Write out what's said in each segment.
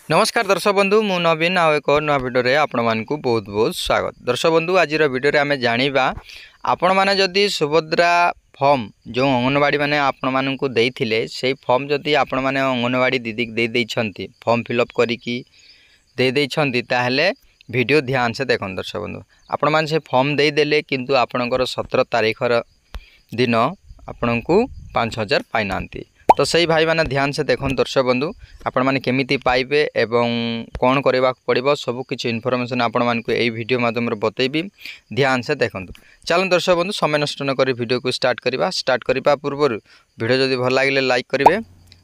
नमस्कार दर्शक बंधु मु नवीन आउ एक नया भिडियो आपण मानकु बहुत बहुत स्वागत। दर्शक बंधु आज भिडियो आम जाना आपण मैंने जदि सुभद्रा फॉर्म जो अंगनवाड़ी मैंने आपण मानकु देइथिले से फॉर्म जदि आपण मैंने अंगनवाड़ी दीदी दे देइछंती फॉर्म फिलअप करिकी दे देइछंती ताहले वीडियो ध्यान से देखो। दर्शक बंधु आपण मैंने से फॉर्म दे देले किंतु आपणकर 17 तारीख दिन आपण को 5000 पाई नांती। तो सही भाई मैंने ध्यान से देखो। दर्शक बंधु आपण मैंने केमिति पाइबे एवं कौन करबा पड़िबो सब किछि इन्फॉर्मेशन आपण मानकु एई वीडियो माध्यम रे बतैबी, ध्यान से देखंतु। चलो दर्शक बंधु समय नष्ट न करी वीडियो को स्टार्ट करबा पूर्व वीडियो जदि भल लागिले लाइक करिवे,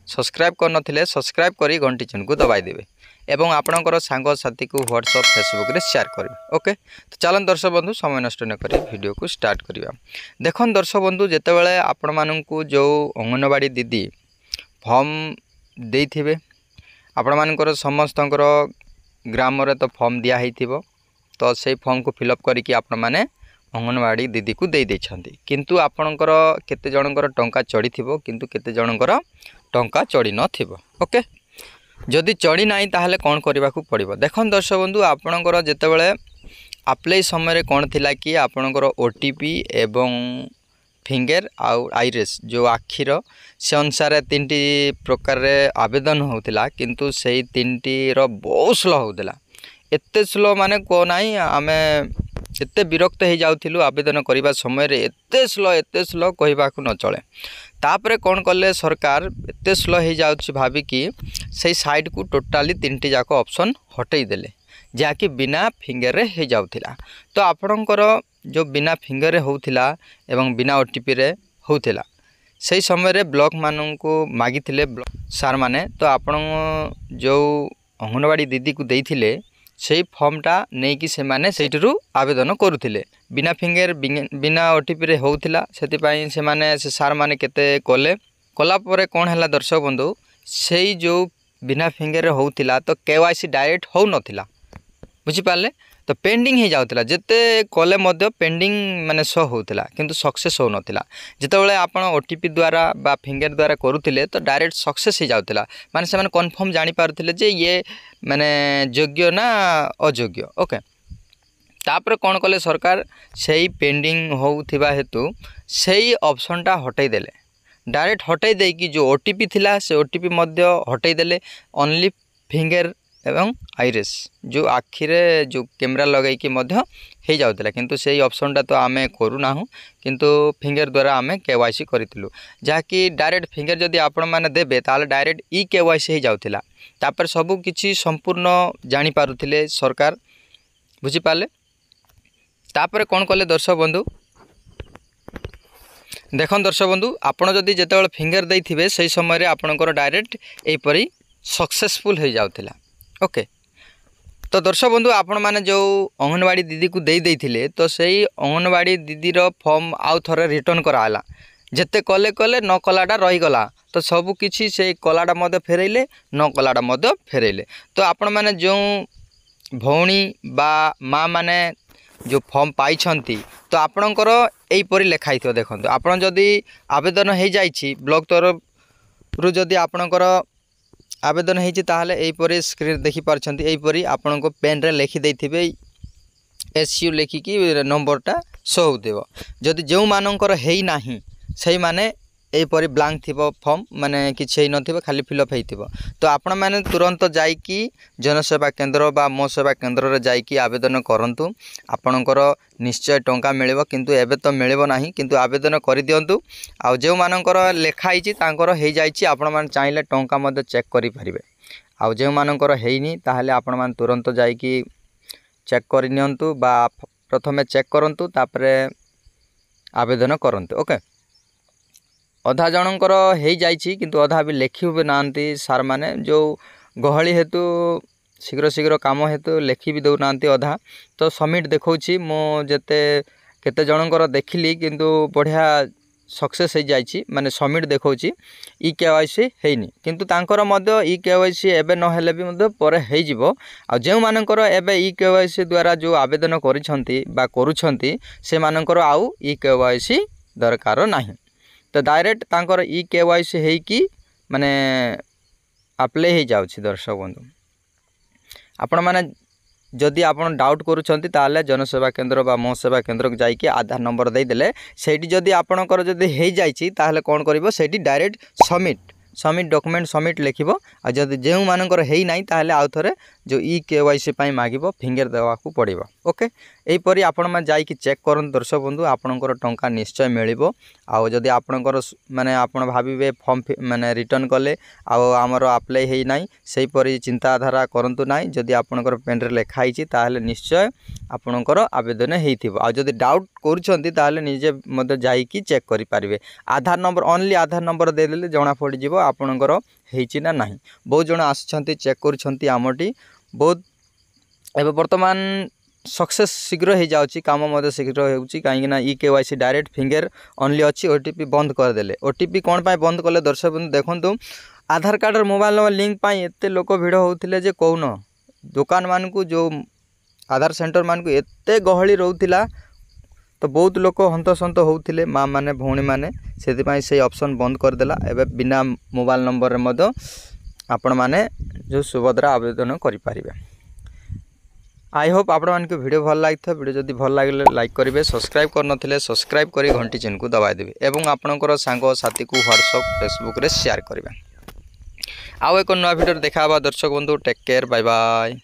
सब्सक्राइब कर नथिले सब्सक्राइब करी घंटी चिन्ह को दबाई देबे एवं आपणकर सांग साथी को व्हाट्सएप फेसबुक रे शेयर करेंगे। ओके तो चलन दर्शक बंधु समय नष्ट न करी वीडियो को स्टार्ट करबा। देखन दर्शक बंधु जेतेबेले आपण मानकु जो अंगनवाड़ी दीदी फॉर्म देइथिबे आपण मानकर समस्तकर ग्राम रे तो फॉर्म दिया हेइथिबो, तो से फॉर्म को फिलअप करिकि आपण माने अंगनवाड़ी दीदी को दे देछंती। किंतु आपणकर केते जनकर टंका चढ़ी थिबो किंतु केते जनकर टंका चढ़ी न थिबो। ओके जदि चढ़ी नाही ताहले कोन करबा को पड़िबो। देखन दर्शक बंधु आपणकर जेतेबेले अप्लाई समय रे कोन थिला कि आपणकर ओटीपी एवं फिंगर आउ आईरिस जो आखिर से अनुसार 3टी प्रकार रे आवेदन होतिला किंतु सेही 3टी रो बहुत स्लो होतिला। एते स्लो माने को नाही आमे एते विरक्त हो जाउथिलु आवेदन करिबा समय रे एते स्लो कहबा को न चले। तापरे कोन कले सरकार एते स्लो हो जाउछि भाबी कि सेही साइड को टोटाली 3टी जाक ऑप्शन हटई देले जा कि बिना फिंगर रे हो जाउथिला। तो आपणकर जो बिना फिंगर रे होउथिला एवं बिना ओटीपी रे होउथिला सही समय रे ब्लॉक मानन को मागिथिले सार माने। तो आपण जो अंगनवाड़ी दीदी को देइथिले सेही फॉर्मटा नै कि से माने सेठरू आवेदन करूथिले बिना फिंगर बिना ओटीपी रे होउथिला। सेति पई से माने से सार माने केते कला परे कोन हला दर्शक बंधु सेही जो बिना फिंगर रे होउथिला तो केवाईसी डायरेक्ट हो नथिला, बुझी पाले। तो पेंडिंग ही जाउथिला जेते कले मध्य पेंडिंग माने शो होउथिला किंतु सक्सेस हो नथिला। जेतेबेले आपण ओटीपी द्वारा बा फिंगर द्वारा करूथिले तो डायरेक्ट सक्सेस ही जाउथिला, माने से माने कन्फर्म जानि पारुथिले जे ये माने योग्य ना अयोग्य। ओके तापर कोन कले सरकार सेही पेंडिंग होउथिबा हेतु सेही ऑप्शनटा हटै देले, डायरेक्ट हटै देई कि जो ओटीपी थिला से ओटीपी मध्य हटै देले। ओनली फिंगर एवं आईरिस जो आखिरे जो कैमरा लगै कि मध्य हो जाउतिला किंतु सेही ऑप्शनटा तो आमे करू नाहु किंतु फिंगर द्वारा आमे केवाईसी करितिलु जा कि डायरेक्ट फिंगर जदि आपण माने देबे ताले डायरेक्ट ई केवाईसी हो जाउतिला। तापर सब किछि संपूर्ण जानि पारुथिले सरकार, बुझी पाले। तापर कोन कले दर्शक बंधु देखन दर्शक बंधु आपण जदि जेतेबेले फिंगर देइथिबे सेही समय रे आपणकर डायरेक्ट एई परी सक्सेसफुल हो जाउतिला। ओके तो दर्शक बंधु आपण माने जो अंगनवाड़ी दीदी को दे देइथिले तो सही अंगनवाड़ी दीदी रो फॉर्म आउ थरे रिटर्न कराला जेते कले न कलाटा रही गला तो सब किछि से कलाटा मध्य फेरैले न कलाटा मध्य फेरैले। तो आपण माने जो भौणी बा माँ माने जो फॉर्म पाई तो आपणकर एई परी लेखाई थो। देखंतु आपण जदि आवेदन हो जाइछि ब्लॉक तरफ रु जदि आपणकर आवेदन होती ताहले एपरी स्क्रीन देखी पारछंती एपरी आपण को पेन रे लिखि देथिबे एसयू लिखिकी नंबरटा शो होदेव। जदि जो मानकर हेई नाही सही माने एपरी ब्लैंक थिबो फॉर्म माने किछि नथिबो खाली फिलअप हेइथिबो। तो आपण माने तुरंत जाइकी जनसेवा केंद्र बा मो सेवा केंद्र रे जाइकी आवेदन करंतु आपणकर निश्चय टंका मिलिबो किंतु एबे तो मिलिबो नाही किंतु आवेदन करि दियंतु। आ जो मानकर लेखा आइछि तांकर हेइ जाइछि आपण माने चाहिले टंका मध्ये चेक करि परिबे। आ जो मानकर हेइनी ताहले आपण माने तुरंत जाइकी चेक करि नियंतु बा प्रथमे चेक करंतु तापरे आवेदन करंतु। ओके अधा जनकर हो जाइछि किंतु अधा भी लेखि भी नांती सार माने जो गहली हेतु शीघ्र शीघ्र काम हेतु लेखि भी दउ नांती अधा। तो सबमिट देखौछि मो जेते केते जनकर देखिली किंतु बढ़िया सक्सेस हो जाइछि माने सबमिट देखौछि ई केवाईसी हेइनी किंतु तांकर मध्य ई केवाईसी एबे न हेले भी मध्य परे हेइ जिवो। आ जेउ मानकर एबे ई केवाईसी द्वारा जो आवेदन करिसंती बा करूछंती से मानकर आउ ई केवाईसी दरकार नाही। तो डायरेक्ट तांकर ई केवाईसी हेइ कि माने अप्लाई हो जाउछि दर्शक बंधु। आपण माने जदि आपण डाउट करूछंती ताले जनसेवा केंद्र बा मो सेवा केंद्र को जाइके आधार नंबर दे देले सेठी जदि आपणकर जदि हे जाइछि ताले कोन करिवो सेठी डायरेक्ट सबमिट डॉक्यूमेंट सबमिट लिखिबो आ जदि जेउ मानकर हेई नाही ताले आउ थरे जो ई केवाईसी पई मागिबो फिंगर देवा को पड़िबो। ओके एही परी आपण मा जाइके चेक करन दर्शक बंधु आपणकर टंका निश्चय मिलिबो। आ जदि आपणकर माने आपण भाबिबे फॉर्म माने रिटर्न कले आ हमर अप्लाई हेई नाही सेही परी चिंताधारा करंतु नाही। जदि आपणकर पेन रे लेखा हिची ताले निश्चय आपणकर आवेदन हेइथिबो। आ जदि डाउट करूछंती ताले निजे मते जाइकी चेक करि पारिबे। आधार नंबर ओनली आधार नंबर दे देले जणा पड़ जिवो आपणकर हेइची ना नाही। बहुत जण आछंती चेक करूछंती आमटी बहुत एबे वर्तमान सक्सेस शीघ्र हो जाउची काम मते शीघ्र होउची काहे ना e KYC direct finger only अछि ओटीपी बंद कर देले। ओटीपी कोन पाई बंद कले दर्शक बंधु देखंतु आधार कार्ड और मोबाइल नंबर लिंक पाई एते लोक भिड़ होउथिले जे कोन दुकान मान को जो आधार सेंटर मान को एते गहली रहउथिला तो बहुत लोक हंतसंत होउथिले माँ माने भौणी माने सेति पाई से ऑप्शन बंद कर देला। एबे बिना मोबाइल नंबर रे मदो आपण माने जो सुभद्रा आवेदन करि पारिबे। आई होप आपण मान को वीडियो भल लागिथ वीडियो जदि भल लागले लाइक करिवे सब्सक्राइब कर नथिले सब्सक्राइब करी घंटी चिन्ह को दबाइ देबे एवं आपनकर सांग साथी को व्हाट्सएप फेसबुक रे शेयर करिवे। आउ एक नया वीडियो देखाबा दर्शक बंधु टेक केयर बाय बाय।